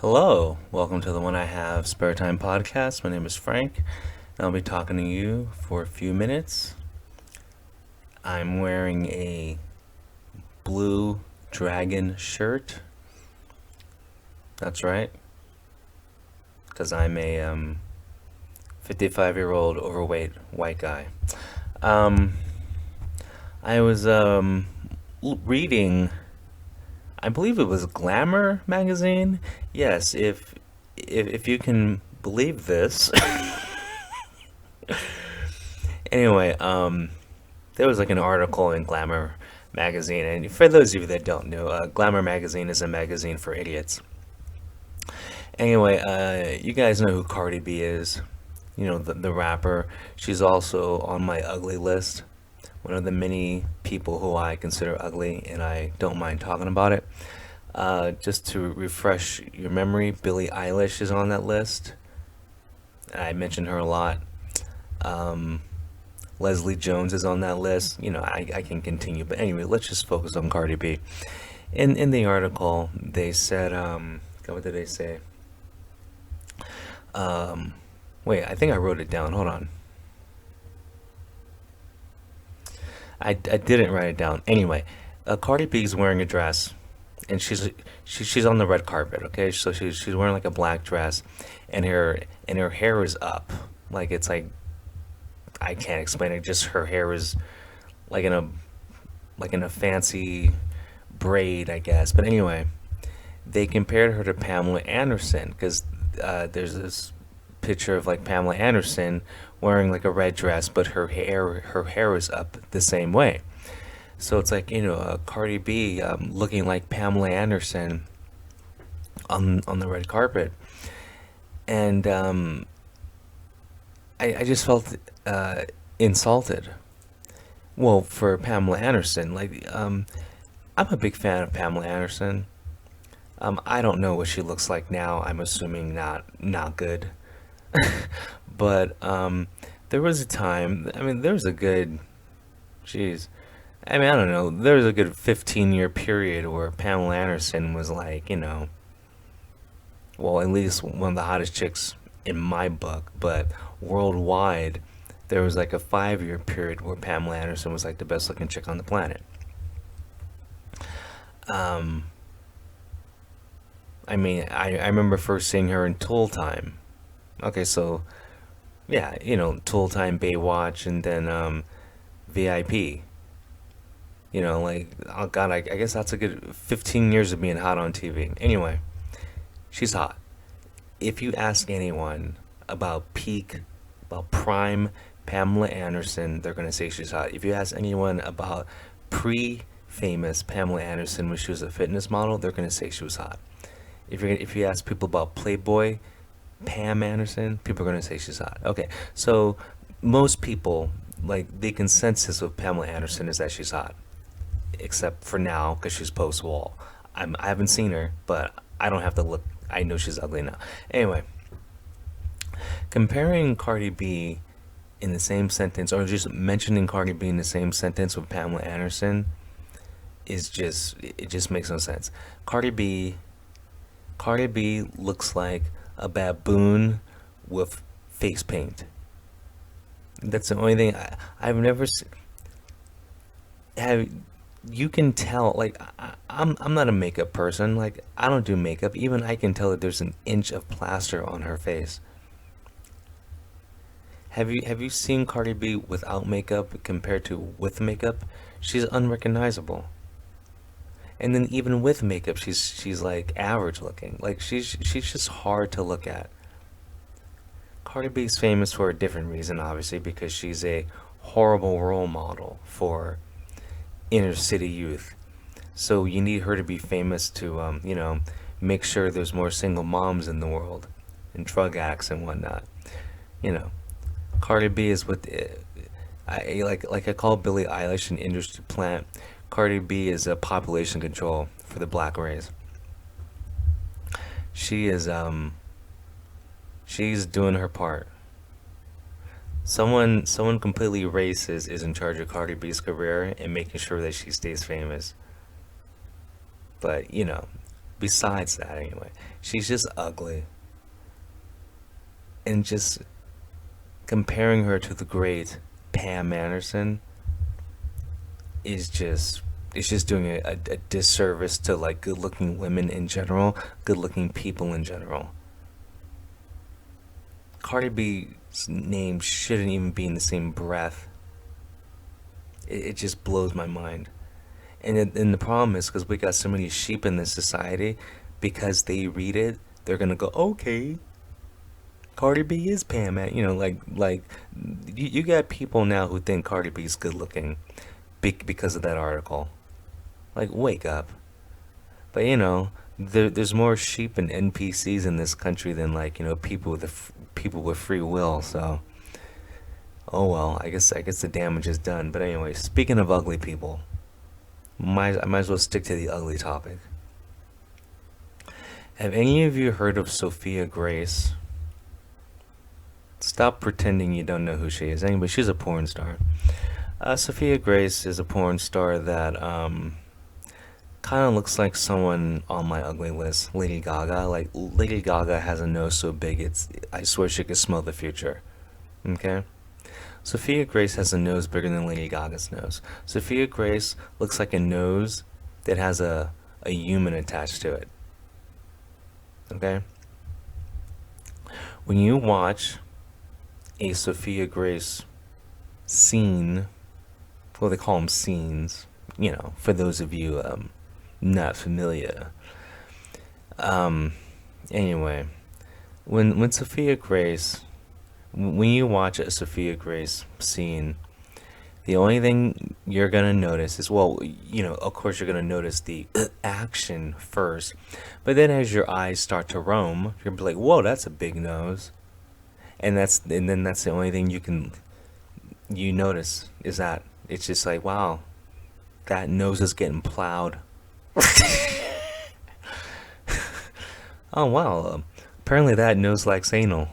Hello, welcome to the When I Have Spare Time podcast. My name is Frank, and I'll be talking to you for a few minutes. I'm wearing a blue dragon shirt. That's right, because I'm a 55-year-old overweight white guy. Um, I was reading, I believe it was Glamour magazine. Yes, if you can believe this. Anyway, there was like an article in Glamour magazine, and for those of you that don't know, Glamour magazine is a magazine for idiots. Anyway, you guys know who Cardi B is. You know, the rapper. She's also on my ugly list. One of the many people who I consider ugly, and I don't mind talking about it. Just to refresh your memory, Billie Eilish is on that list. I mentioned her a lot. Um, Leslie Jones is on that list. You know, I can continue, but anyway, let's just focus on Cardi B. In the article, they said, what did they say? Um, Wait, I think I wrote it down. Hold on. I didn't write it down. Anyway, Cardi B is wearing a dress, and she's on the red carpet. Okay, so she's wearing like a black dress, and her hair is up. Like it's like I can't explain it. Just her hair is like in a fancy braid, I guess. But anyway, they compared her to Pamela Anderson because there's this picture of like Pamela Anderson wearing like a red dress, but her hair is up the same way. So it's like Cardi B looking like Pamela Anderson on the red carpet, and I just felt insulted. Well, for Pamela Anderson, I'm a big fan of Pamela Anderson. I don't know what she looks like now. I'm assuming not good. But there was a time. I mean, there was a good, jeez. I mean, I don't know. There was a good 15-year period where Pamela Anderson was like, well, at least one of the hottest chicks in my book. But worldwide, there was like a 5-year period where Pamela Anderson was like the best looking chick on the planet. Um, I mean, I remember first seeing her in Tool Time. Okay, so yeah, Tool Time, Baywatch, and then VIP. Oh God, I guess that's a good 15 years of being hot on TV. Anyway, she's hot. If you ask anyone about prime Pamela Anderson, they're gonna say she's hot. If you ask anyone about pre-famous Pamela Anderson when she was a fitness model, they're gonna say she was hot. If you ask people about Playboy Pam Anderson, people are gonna say she's hot. Okay, so most people like the consensus of Pamela Anderson is that she's hot, except for now because she's post wall. I haven't seen her, but I don't have to look. I know she's ugly now. Anyway, comparing Cardi B in the same sentence, or just mentioning Cardi B in the same sentence with Pamela Anderson, it just makes no sense. Cardi B, Cardi B looks like a baboon with face paint. That's the only thing I've never seen. Have You can tell? Like I'm not a makeup person. Like I don't do makeup. Even I can tell that there's an inch of plaster on her face. Have you seen Cardi B without makeup compared to with makeup? She's unrecognizable. And then even with makeup, she's like average looking. Like she's just hard to look at. Cardi B's famous for a different reason, obviously, because she's a horrible role model for inner city youth. So you need her to be famous to, make sure there's more single moms in the world and drug addicts and whatnot. You know, Cardi B is what I call Billie Eilish an industry plant. Cardi B is a population control for the black race. She is she's doing her part. Someone completely racist is in charge of Cardi B's career and making sure that she stays famous. But besides that, anyway, she's just ugly, and just comparing her to the great Pam Anderson is just it's just doing a disservice to like good looking women in general, good looking people in general. Cardi B's name shouldn't even be in the same breath. It just blows my mind. And the problem is because we got so many sheep in this society, because they read it, they're gonna go, okay, Cardi B is Pam. Like you got people now who think Cardi B's good looking because of that article. Like, wake up. But there's more sheep and NPCs in this country than like people with people with free will. So, oh well, I guess the damage is done. But anyway, speaking of ugly people, I might as well stick to the ugly topic. Have any of you heard of Sophia Grace? Stop pretending you don't know who she is. Anyway, she's a porn star. Sophia Grace is a porn star that kind of looks like someone on my ugly list, Lady Gaga. Like, Lady Gaga has a nose so big, I swear she could smell the future. Okay? Sophia Grace has a nose bigger than Lady Gaga's nose. Sophia Grace looks like a nose that has a human attached to it. Okay? When you watch a Sophia Grace scene, well, they call them scenes, for those of you not familiar. Um, anyway, when Sophia Grace, when you watch a Sophia Grace scene, the only thing you're gonna notice is, well, of course you're gonna notice the action first, but then as your eyes start to roam, you're gonna be like, whoa, that's a big nose, and then that's the only thing you notice is that it's just like, wow, that nose is getting plowed. Oh wow, apparently that nose likes anal.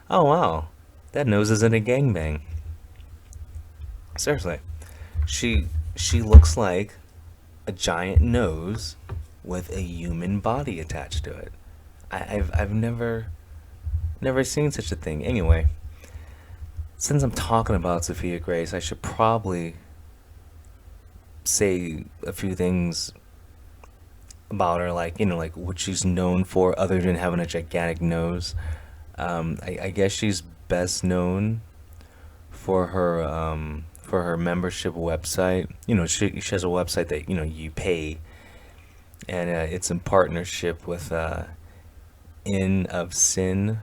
Oh wow, that nose is in a gangbang. Seriously, she looks like a giant nose with a human body attached to it. I've never seen such a thing. Anyway, since I'm talking about Sophia Grace, I should probably say a few things about her, like what she's known for other than having a gigantic nose. I guess she's best known for her membership website. She has a website that you pay, and it's in partnership with Inn of Sin.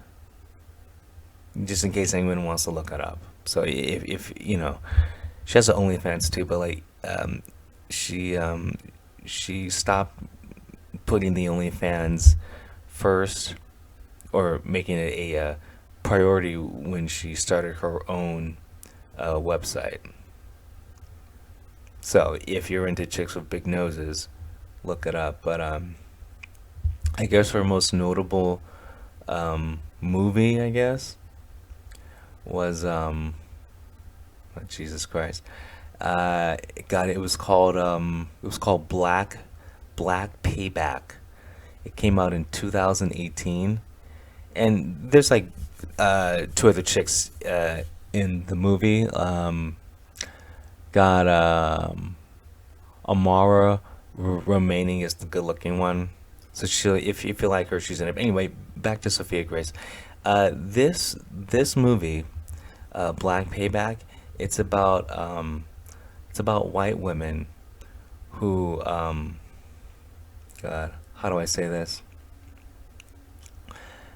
Just in case anyone wants to look it up. So if she has an OnlyFans too, but like she stopped putting the OnlyFans first, or making it a priority when she started her own website. So if you're into chicks with big noses, look it up. But I guess her most notable movie, I guess, was oh, Jesus Christ. It was called Black Payback. It came out in 2018, and there's like two other chicks in the movie. Got Amara remaining is the good-looking one. So she, if you feel like her, she's in it. Anyway, back to Sophia Grace. This movie, Black Payback, it's about white women who God, how do I say this?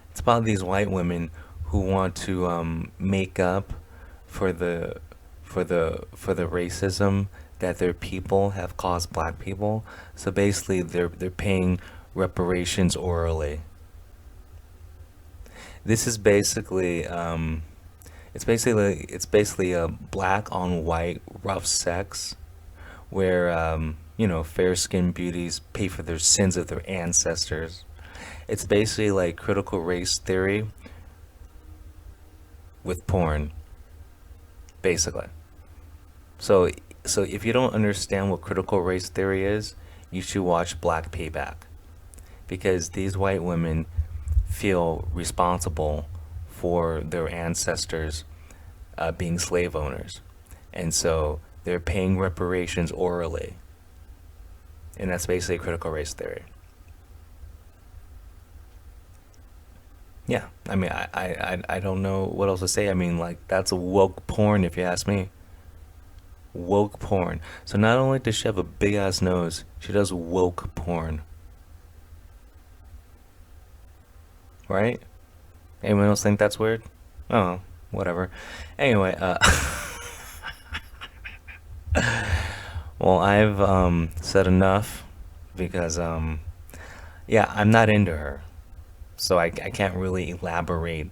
It's about these white women who want to make up for the racism that their people have caused black people. So basically, they're paying reparations orally. This is basically it's basically a black on white rough sex where fair skinned beauties pay for their sins of their ancestors. It's basically like critical race theory with porn, basically. So if you don't understand what critical race theory is, you should watch Black Payback, because these white women feel responsible for their ancestors being slave owners. And so they're paying reparations orally. And that's basically critical race theory. Yeah, I mean, I don't know what else to say. I mean, like, that's woke porn, if you ask me. Woke porn. So not only does she have a big ass nose, she does woke porn. Right? Anyone else think that's weird? Oh, whatever. Anyway, well, I've said enough because yeah, I'm not into her. So I can't really elaborate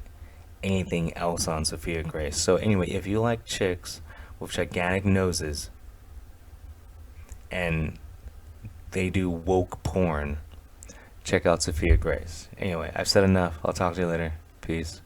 anything else on Sophia Grace. So anyway, if you like chicks with gigantic noses and they do woke porn, check out Sophia Grace. Anyway, I've said enough. I'll talk to you later. Peace.